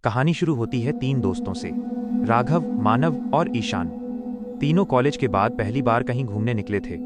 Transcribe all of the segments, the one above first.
कहानी शुरू होती है तीन दोस्तों से, राघव, मानव और ईशान। तीनों कॉलेज के बाद पहली बार कहीं घूमने निकले थे।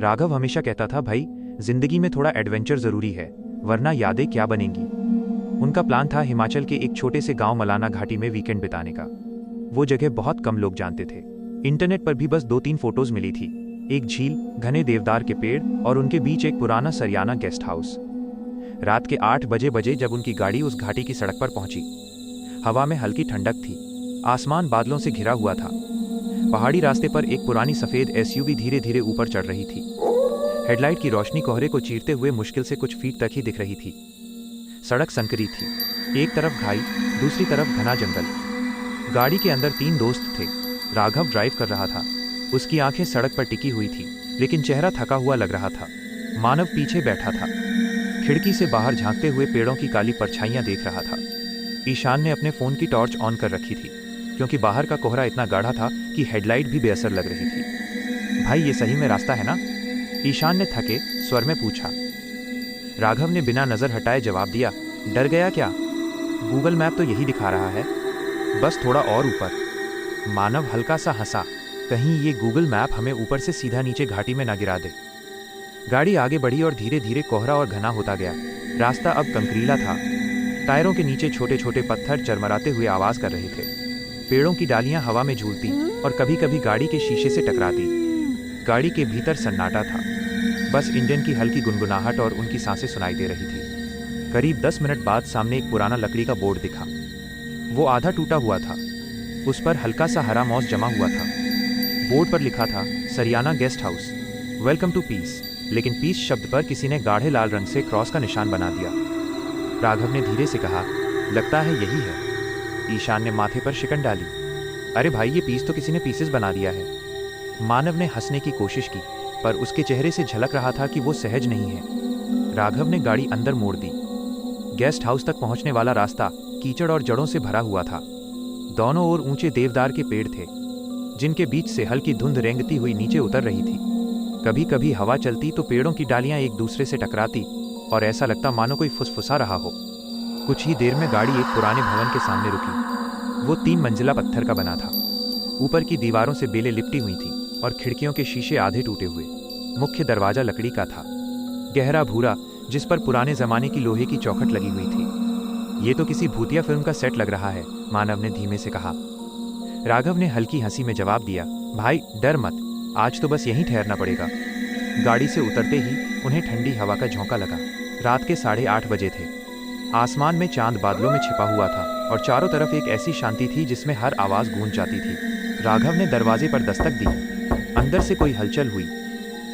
राघव हमेशा कहता था, भाई जिंदगी में थोड़ा एडवेंचर जरूरी है, वरना यादें क्या बनेंगी। उनका प्लान था हिमाचल के एक छोटे से गांव मलाना घाटी में वीकेंड बिताने का। वो जगह बहुत कम लोग जानते थे। इंटरनेट पर भी बस 2-3 फोटोज मिली थी, एक झील, घने देवदार के पेड़ और उनके बीच एक पुराना सरियाना गेस्ट हाउस। रात के 8 बजे जब उनकी गाड़ी उस घाटी की सड़क पर पहुंची। हवा में हल्की ठंडक थी, आसमान बादलों से घिरा हुआ था। पहाड़ी रास्ते पर एक पुरानी सफेद एसयूवी धीरे धीरे ऊपर चढ़ रही थी। हेडलाइट की रोशनी कोहरे को चीरते हुए मुश्किल से कुछ फीट तक ही दिख रही थी। सड़क संकरी थी, एक तरफ खाई, दूसरी तरफ घना जंगल। गाड़ी के अंदर 3 दोस्त थे। राघव ड्राइव कर रहा था, उसकी आंखें सड़क पर टिकी हुई थी, लेकिन चेहरा थका हुआ लग रहा था। मानव पीछे बैठा था, खिड़की से बाहर झांकते हुए पेड़ों की काली परछाइयां देख रहा था। ईशान ने अपने फोन की टॉर्च ऑन कर रखी थी, क्योंकि बाहर का कोहरा इतना गाढ़ा था कि हेडलाइट भी बेअसर लग रही थी। भाई ये सही में रास्ता है ना? ईशान ने थके स्वर में पूछा। राघव ने बिना नजर हटाए जवाब दिया, डर गया क्या? गूगल मैप तो यही दिखा रहा है, बस थोड़ा और ऊपर। मानव हल्का सा हंसा, कहीं ये गूगल मैप हमें ऊपर से सीधा नीचे घाटी में ना गिरा दे। गाड़ी आगे बढ़ी और धीरे धीरे कोहरा और घना होता गया। रास्ता अब कंकरीला था, टायरों के नीचे छोटे छोटे पत्थर चरमराते हुए आवाज कर रहे थे। पेड़ों की डालियां हवा में झूलती और कभी कभी गाड़ी के शीशे से टकराती। गाड़ी के भीतर सन्नाटा था, बस इंजन की हल्की गुनगुनाहट और उनकी सांसें सुनाई दे रही थी। करीब 10 मिनट बाद सामने एक पुराना लकड़ी का बोर्ड दिखा। वो आधा टूटा हुआ था, उस पर हल्का सा हरा मॉस जमा हुआ था। बोर्ड पर लिखा था, Sariyana guest house, welcome to peace. लेकिन पीस शब्द पर किसी ने गाढ़े लाल रंग से क्रॉस का निशान बना दिया। राघव ने धीरे से कहा, लगता है यही है। ईशान ने माथे पर शिकन डाली, अरे भाई ये पीस तो किसी ने पीसेस बना दिया है। मानव ने हंसने की कोशिश की, पर उसके चेहरे से झलक रहा था कि वो सहज नहीं है। राघव ने गाड़ी अंदर मोड़ दी। गेस्ट हाउस तक पहुंचने वाला रास्ता कीचड़ और जड़ों से भरा हुआ था। दोनों ओर ऊंचे देवदार के पेड़ थे, जिनके बीच से हल्की धुंध रेंगती हुई नीचे उतर रही थी। कभी कभी हवा चलती तो पेड़ों की डालियां एक दूसरे से टकराती और ऐसा लगता मानो कोई फुसफुसा रहा हो। कुछ ही देर में गाड़ी एक पुराने भवन के सामने रुकी। वो 3 मंजिला पत्थर का बना था। ऊपर की दीवारों से बेलें लिपटी हुई थीं और खिड़कियों के शीशे आधे टूटे हुए। मुख्य दरवाजा लकड़ी का था, गहरा भूरा, जिस पर पुराने जमाने की लोहे की चौखट लगी हुई थी। ये तो किसी भूतिया फिल्म का सेट लग रहा है, मानव ने धीमे से कहा। राघव ने हल्की हंसी में जवाब दिया, भाई डर मत, आज तो बस यहीं ठहरना पड़ेगा। गाड़ी से उतरते ही उन्हें ठंडी हवा का झोंका लगा। रात के 8:30 बजे थे। आसमान में चांद बादलों में छिपा हुआ था और चारों तरफ एक ऐसी शांति थी जिसमें हर आवाज गूंज जाती थी। राघव ने दरवाजे पर दस्तक दी। अंदर से कोई हलचल हुई।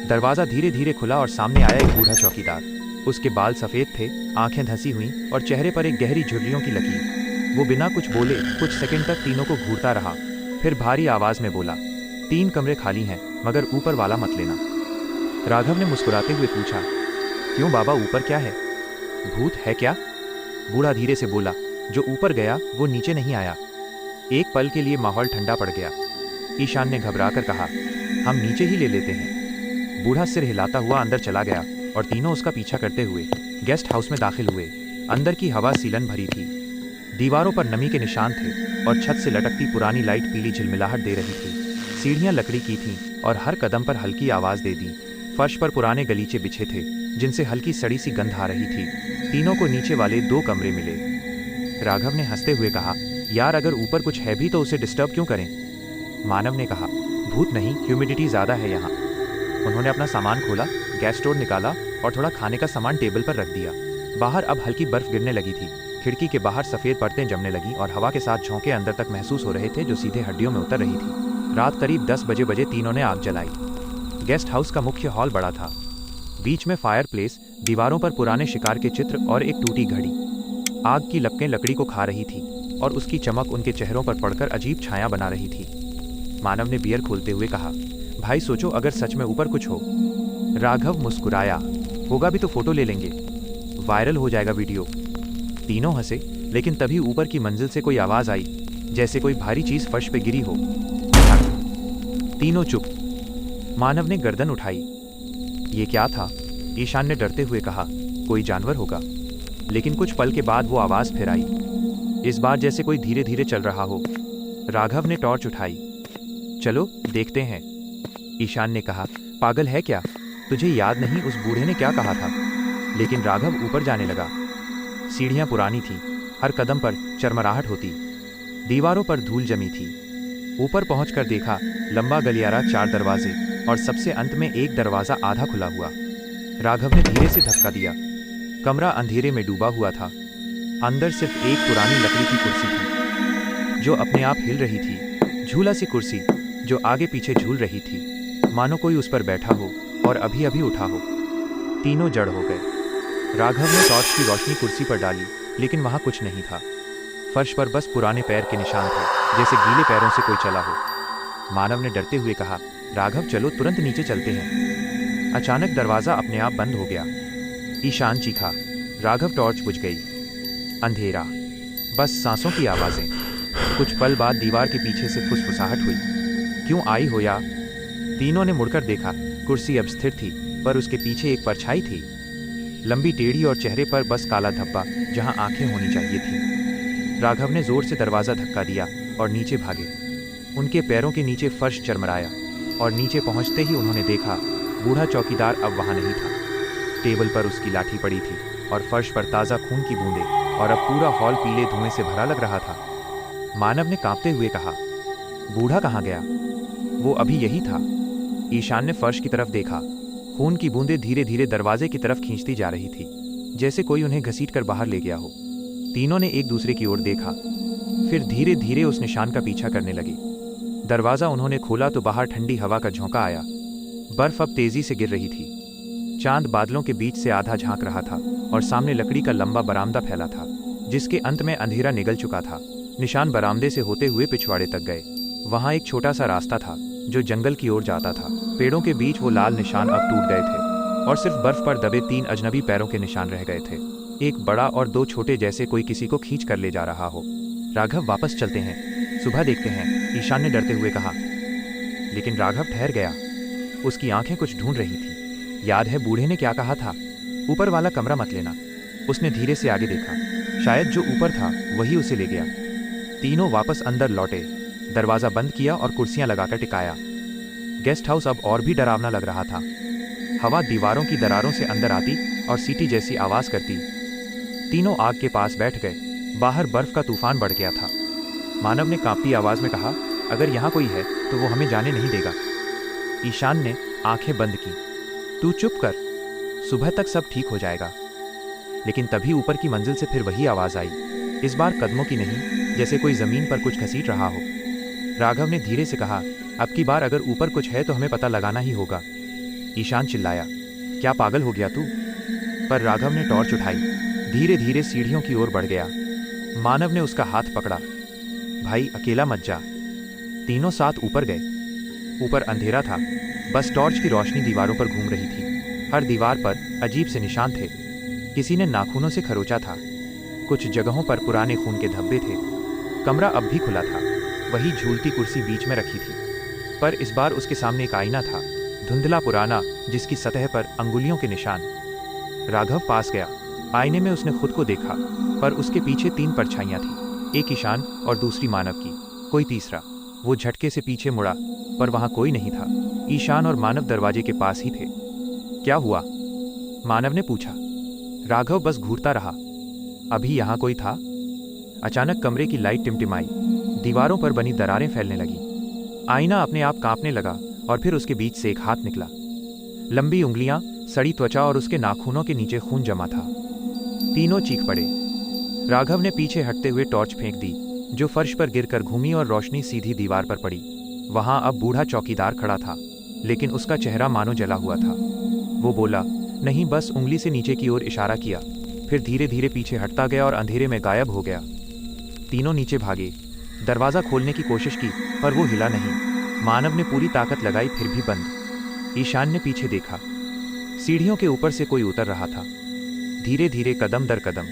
दरवाजा धीरे धीरे खुला और सामने आया एक बूढ़ा चौकीदार। उसके बाल सफेद थे, आंखें धंसी हुई और चेहरे पर एक गहरी झुर्रियों की लकीर। वो बिना कुछ बोले कुछ सेकंड तक तीनों को घूरता रहा, फिर भारी आवाज में बोला, 3 कमरे खाली हैं, मगर ऊपर वाला मत लेना। राघव ने मुस्कुराते हुए पूछा, क्यों बाबा, ऊपर क्या है? भूत है क्या? बूढ़ा धीरे से बोला, जो ऊपर गया वो नीचे नहीं आया। एक पल के लिए माहौल ठंडा पड़ गया। ईशान ने घबराकर कहा, हम नीचे ही ले लेते हैं। बूढ़ा सिर हिलाता हुआ अंदर चला गया और तीनों उसका पीछा करते हुए गेस्ट हाउस में दाखिल हुए। अंदर की हवा सीलन भरी थी, दीवारों पर नमी के निशान थे और छत से लटकती पुरानी लाइट पीली झिलमिलाहट दे रही थी। सीढ़ियां लकड़ी की थीं और हर कदम पर हल्की आवाज दे दी। फर्श पर पुराने गलीचे बिछे थे, जिनसे हल्की सड़ी सी गंध आ रही थी। तीनों को नीचे वाले 2 कमरे मिले। राघव ने हंसते हुए कहा, यार अगर ऊपर कुछ है भी तो उसे डिस्टर्ब क्यों करें? मानव ने कहा, भूत नहीं, ह्यूमिडिटी ज्यादा है यहाँ। उन्होंने अपना सामान खोला, गैस स्टोव निकाला और थोड़ा खाने का सामान टेबल पर रख दिया। बाहर अब हल्की बर्फ गिरने लगी थी। खिड़की के बाहर सफेद परतें जमने लगी और हवा के साथ झोंके अंदर तक महसूस हो रहे थे, जो सीधे हड्डियों में उतर रही थी। रात करीब 10 बजे तीनों ने आग जलाई। गेस्ट हाउस का मुख्य हॉल बड़ा था। बीच में फायरप्लेस, दीवारों पर पुराने शिकार के चित्र और एक टूटी घड़ी। आग की लपकें लकड़ी को खा रही थी और उसकी चमक उनके चेहरों पर पड़कर अजीब छाया बना रही थी। मानव ने बियर खोलते हुए कहा, भाई सोचो अगर सच में ऊपर कुछ हो। राघव मुस्कुराया, होगा भी तो फोटो ले लेंगे, वायरल हो जाएगा वीडियो। तीनों हंसे, लेकिन तभी ऊपर की मंजिल से कोई आवाज आई, जैसे कोई भारी चीज फर्श पे गिरी हो। तीनों चुप। मानव ने गर्दन उठाई। ये क्या था? ईशान ने डरते हुए कहा, कोई जानवर होगा। लेकिन कुछ पल के बाद वो आवाज़ फिर आई, इस बार जैसे कोई धीरे धीरे चल रहा हो। राघव ने टॉर्च उठाई। चलो देखते हैं, ईशान ने कहा। पागल है क्या, तुझे याद नहीं उस बूढ़े ने क्या कहा था? लेकिन राघव ऊपर जाने लगा। सीढ़ियां पुरानी थीं, हर कदम पर चरमराहट होती, दीवारों पर धूल जमी थी। ऊपर पहुंचकर देखा लंबा गलियारा, 4 दरवाजे और सबसे अंत में एक दरवाज़ा आधा खुला हुआ। राघव ने धीरे से धक्का दिया। कमरा अंधेरे में डूबा हुआ था। अंदर सिर्फ एक पुरानी लकड़ी की कुर्सी थी जो अपने आप हिल रही थी, झूला सी कुर्सी जो आगे पीछे झूल रही थी, मानो कोई उस पर बैठा हो और अभी अभी उठा हो। तीनों जड़ हो गए। राघव ने टॉर्च की रोशनी कुर्सी पर डाली, लेकिन वहां कुछ नहीं था। फर्श पर बस पुराने पैर के निशान थे, जैसे गीले पैरों से कोई चला हो। मानव ने डरते हुए कहा, राघव चलो तुरंत नीचे चलते हैं। अचानक दरवाज़ा अपने आप बंद हो गया। ईशान चीखा। राघव टॉर्च बुझ गई। अंधेरा, बस सांसों की आवाज़ें। कुछ पल बाद दीवार के पीछे से फुसफुसाहट हुई। क्यों आई हो या? तीनों ने मुड़कर देखा। कुर्सी अब स्थिर थी, पर उसके पीछे एक परछाई थी, लंबी टेढ़ी और चेहरे पर बस काला धब्बा जहां आंखें होनी चाहिए थी। राघव ने जोर से दरवाज़ा धक्का दिया और नीचे भागे। उनके पैरों के नीचे फर्श चरमराया और नीचे पहुंचते ही उन्होंने देखा बूढ़ा चौकीदार अब वहां नहीं था। टेबल पर उसकी लाठी पड़ी थी और फर्श पर ताज़ा खून की बूंदें, और अब पूरा हॉल पीले धुएं से भरा लग रहा था। मानव ने कांपते हुए कहा, बूढ़ा कहाँ गया? वो अभी यही था। ईशान ने फर्श की तरफ देखा। खून की बूंदें धीरे धीरे दरवाजे की तरफ खींचती जा रही थी, जैसे कोई उन्हें घसीटकर बाहर ले गया हो। तीनों ने एक दूसरे की ओर देखा, फिर धीरे धीरे उस निशान का पीछा करने लगे। दरवाज़ा उन्होंने खोला तो बाहर ठंडी हवा का झोंका आया। बर्फ अब तेजी से गिर रही थी। चांद बादलों के बीच से आधा झांक रहा था और सामने लकड़ी का लंबा बरामदा फैला था, जिसके अंत में अंधेरा निगल चुका था। निशान बरामदे से होते हुए पिछवाड़े तक गए। वहां एक छोटा सा रास्ता था जो जंगल की ओर जाता था। पेड़ों के बीच वो लाल निशान अब टूट गए थे और सिर्फ बर्फ पर दबे 3 अजनबी पैरों के निशान रह गए थे, एक बड़ा और 2 छोटे, जैसे कोई किसी को खींच कर ले जा रहा हो। राघव वापस चलते हैं, सुबह देखते हैं, ईशान ने डरते हुए कहा। लेकिन राघव ठहर गया। उसकी आंखें कुछ ढूंढ रही थी। याद है बूढ़े ने क्या कहा था? ऊपर वाला कमरा मत लेना। उसने धीरे से आगे देखा। शायद जो ऊपर था वही उसे ले गया। तीनों वापस अंदर लौटे, दरवाज़ा बंद किया और कुर्सियां लगाकर टिकाया। गेस्ट हाउस अब और भी डरावना लग रहा था। हवा दीवारों की दरारों से अंदर आती और सीटी जैसी आवाज़ करती। तीनों आग के पास बैठ गए। बाहर बर्फ का तूफान बढ़ गया था। मानव ने कांपती आवाज़ में कहा, अगर यहाँ कोई है तो वो हमें जाने नहीं देगा। ईशान ने आंखें बंद की। तू चुप कर, सुबह तक सब ठीक हो जाएगा। लेकिन तभी ऊपर की मंजिल से फिर वही आवाज़ आई, इस बार कदमों की नहीं, जैसे कोई ज़मीन पर कुछ घसीट रहा हो। राघव ने धीरे से कहा, अब की बार अगर ऊपर कुछ है तो हमें पता लगाना ही होगा। ईशान चिल्लाया, क्या पागल हो गया तू? पर राघव ने टॉर्च उठाई, धीरे धीरे सीढ़ियों की ओर बढ़ गया। मानव ने उसका हाथ पकड़ा। भाई अकेला मत जा। तीनों साथ ऊपर गए। ऊपर अंधेरा था, बस टॉर्च की रोशनी दीवारों पर घूम रही थी। हर दीवार पर अजीब से निशान थे। किसी ने नाखूनों से खरोचा था। कुछ जगहों पर पुराने खून के धब्बे थे। कमरा अब भी खुला था। वही झूलती कुर्सी बीच में रखी थी, पर इस बार उसके सामने एक आईना था, धुंधला पुराना, जिसकी सतह पर अंगुलियों के निशान। राघव पास गया। आईने में उसने खुद को देखा, पर उसके पीछे 3 परछाइयां थी, एक ईशान और दूसरी मानव की, कोई तीसरा। वो झटके से पीछे मुड़ा, पर वहां कोई नहीं था। ईशान और मानव दरवाजे के पास ही थे। क्या हुआ? मानव ने पूछा। राघव बस घूरता रहा। अभी यहाँ कोई था? अचानक कमरे की लाइट टिमटिमाई, दीवारों पर बनी दरारें फैलने लगी। आईना अपने आप कांपने लगा और फिर उसके बीच से एक हाथ निकला। लंबी उंगलियां, सड़ी त्वचा और उसके नाखूनों के नीचे खून जमा था। तीनों चीख पड़े। राघव ने पीछे हटते हुए टॉर्च फेंक दी, जो फर्श पर गिरकर घूमी और रोशनी सीधी दीवार पर पड़ी। वहां अब बूढ़ा चौकीदार खड़ा था, लेकिन उसका चेहरा मानो जला हुआ था। वो बोला, नहीं, बस उंगली से नीचे की ओर इशारा किया, फिर धीरे धीरे पीछे हटता गया और अंधेरे में गायब हो गया। तीनों नीचे भागे। दरवाज़ा खोलने की कोशिश की, पर वो हिला नहीं। मानव ने पूरी ताकत लगाई, फिर भी बंद। ईशान ने पीछे देखा। सीढ़ियों के ऊपर से कोई उतर रहा था, धीरे धीरे, कदम दर कदम।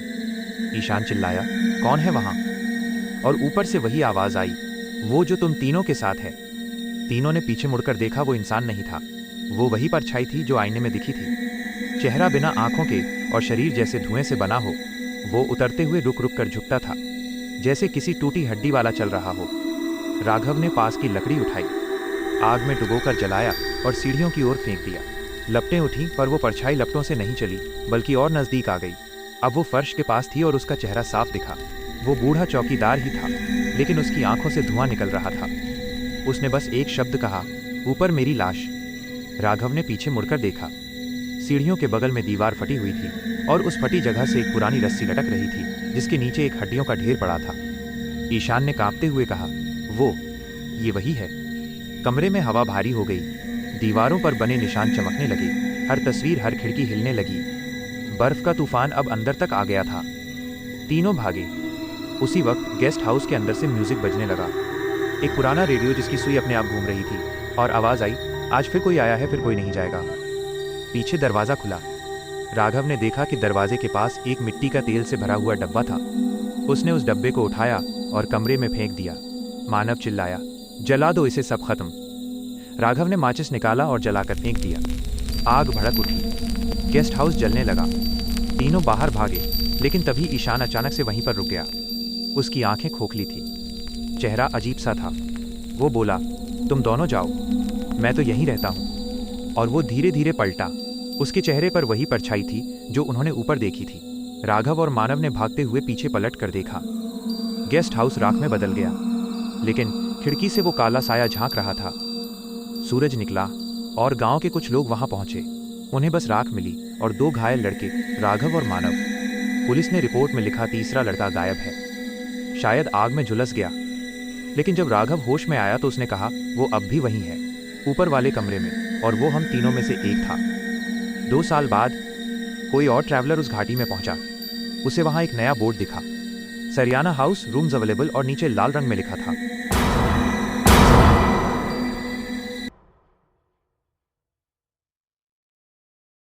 ईशान चिल्लाया, कौन है वहां? और ऊपर से वही आवाज आई, वो जो तुम तीनों के साथ है। तीनों ने पीछे मुड़कर देखा। वो इंसान नहीं था, वो वही परछाई थी जो आईने में दिखी थी। चेहरा बिना आंखों के और शरीर जैसे धुएं से बना हो। वो उतरते हुए रुक रुक कर झुकता था, जैसे किसी टूटी हड्डी वाला चल रहा हो। राघव ने पास की लकड़ी उठाई, आग में डुबोकर जलाया और सीढ़ियों की ओर फेंक दिया। लपटें उठी, पर वो परछाई लपटों से नहीं चली, बल्कि और नजदीक आ गई। अब वो फर्श के पास थी और उसका चेहरा साफ दिखा। वो बूढ़ा चौकीदार ही था, लेकिन उसकी आंखों से धुआं निकल रहा था। उसने बस एक शब्द कहा, ऊपर मेरी लाश। राघव ने पीछे मुड़कर देखा। सीढ़ियों के बगल में दीवार फटी हुई थी और उस फटी जगह से एक पुरानी रस्सी लटक रही थी, जिसके नीचे एक हड्डियों का ढेर पड़ा था। ईशान ने कांपते हुए कहा, ये वही है। कमरे में हवा भारी हो गई। दीवारों पर बने निशान चमकने लगे। हर तस्वीर, हर खिड़की हिलने लगी। बर्फ का तूफान अब अंदर तक आ गया था। तीनों भागे। उसी वक्त गेस्ट हाउस के अंदर से म्यूजिक बजने लगा। एक पुराना रेडियो जिसकी सुई अपने आप घूम रही थी, और आवाज आई, आज फिर कोई आया है, फिर कोई नहीं जाएगा। पीछे दरवाजा खुला। राघव ने देखा कि दरवाजे के पास एक मिट्टी का तेल से भरा हुआ डब्बा था। उसने उस डब्बे को उठाया और कमरे में फेंक दिया। मानव चिल्लाया, जला दो इसे, सब खत्म। राघव ने माचिस निकाला और जलाकर फेंक दिया। आग भड़क उठी। गेस्ट हाउस जलने लगा। तीनों बाहर भागे, लेकिन तभी ईशान अचानक से वहीं पर रुक गया। उसकी आंखें खोखली थी, चेहरा अजीब सा था। वो बोला, तुम दोनों जाओ, मैं तो यहीं रहता हूं। और वो धीरे धीरे पलटा। उसके चेहरे पर वही परछाई थी जो उन्होंने ऊपर देखी थी। राघव और मानव ने भागते हुए पीछे पलट कर देखा। गेस्ट हाउस राख में बदल गया, लेकिन खिड़की से वो काला साया झांक रहा था। सूरज निकला और गांव के कुछ लोग वहां पहुंचे। उन्हें बस राख मिली और 2 घायल लड़के, राघव और मानव। पुलिस ने रिपोर्ट में लिखा, तीसरा लड़का गायब है, शायद आग में झुलस गया। लेकिन जब राघव होश में आया तो उसने कहा, वो अब भी वहीं है, ऊपर वाले कमरे में, और वो हम तीनों में से एक था। 2 साल बाद कोई और ट्रैवलर उस घाटी में पहुंचा। उसे वहां एक नया बोर्ड दिखा, सरियाना हाउस, रूम्स अवेलेबल, और नीचे लाल रंग में लिखा था,